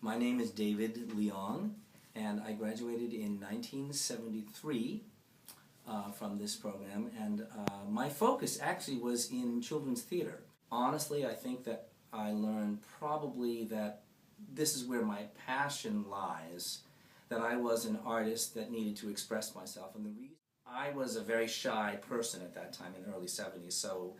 My name is David Leong, and I graduated in 1973 from this program, and my focus actually was in children's theater. Honestly, I think that I learned probably that this is where my passion lies, that I was an artist that needed to express myself, and the reason I was a very shy person at that time in the early 70s, so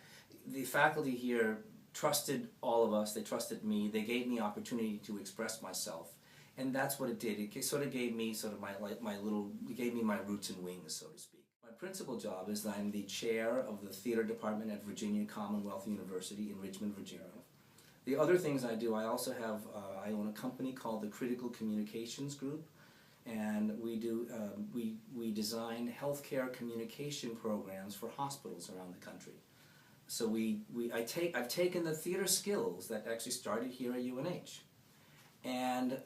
the faculty here trusted all of us, they trusted me, they gave me opportunity to express myself, and that's what it did. It sort of gave me sort of it gave me my roots and wings, so to speak. My principal job is that I'm the chair of the theater department at Virginia Commonwealth University in Richmond, Virginia. The other things I do, I also have, I own a company called the Critical Communications Group, and we design healthcare communication programs for hospitals around the country. So I've taken the theater skills that actually started here at UNH, and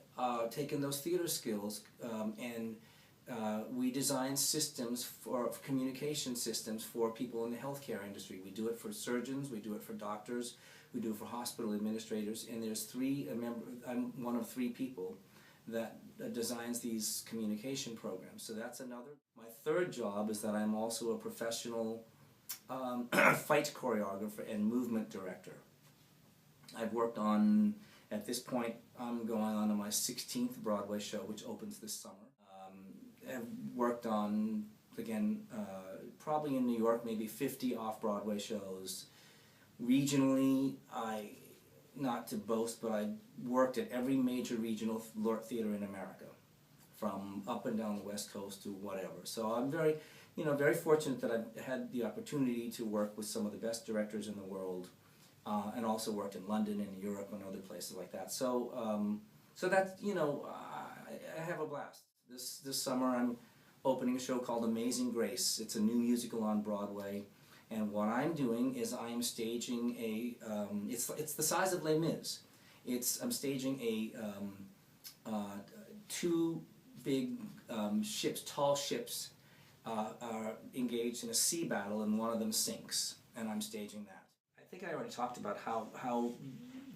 taken those theater skills and we design systems for communication systems for people in the healthcare industry. We do it for surgeons, we do it for doctors, we do it for hospital administrators, and there's I'm one of three people that designs these communication programs. So that's another. My third job is that I'm also a professional fight choreographer and movement director. I've worked on, at this point, I'm going on to my 16th Broadway show, which opens this summer. I've worked on, again, probably in New York, maybe 50 off-Broadway shows. Regionally, not to boast, but I worked at every major regional theater in America, from up and down the West Coast to whatever. So I'm very, very fortunate that I've had the opportunity to work with some of the best directors in the world, and also worked in London and Europe and other places like that. So, so that's, I have a blast. This summer I'm opening a show called Amazing Grace. It's a new musical on Broadway, and what I'm doing is I'm staging a, it's the size of Les Mis. I'm staging two big ships, tall ships, are engaged in a sea battle, and one of them sinks, and I'm staging that. I think I already talked about how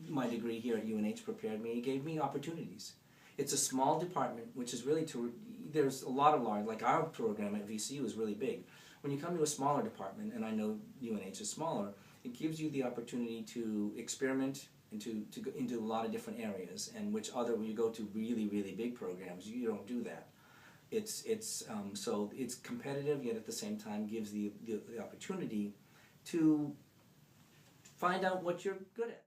my degree here at UNH prepared me. It gave me opportunities. It's a small department, which is really there's a lot of large, like our program at VCU is really big. When you come to a smaller department, and I know UNH is smaller, it gives you the opportunity to experiment and to go into a lot of different areas, and when you go to really, really big programs, you don't do that. So it's competitive, yet at the same time gives the opportunity to find out what you're good at.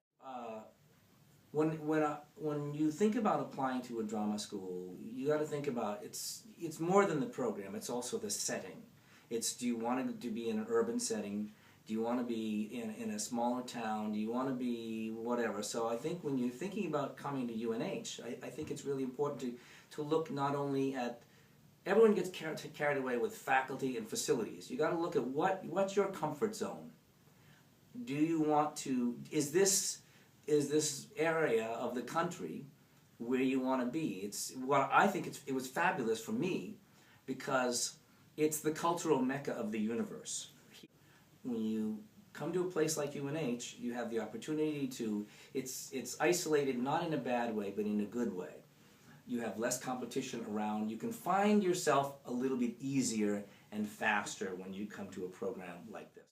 When you think about applying to a drama school, you got to think about it's more than the program. It's also the setting. Do you want to be in an urban setting? Do you want to be in a smaller town? Do you want to be whatever? So I think when you're thinking about coming to UNH, I think it's really important to look not only at, everyone gets carried away with faculty and facilities. You got to look at what's your comfort zone. Do you want to, is this area of the country where you want to be? I think it was fabulous for me because it's the cultural mecca of the universe. When you come to a place like UNH, you have the opportunity to, it's isolated not in a bad way, but in a good way. You have less competition around. You can find yourself a little bit easier and faster when you come to a program like this.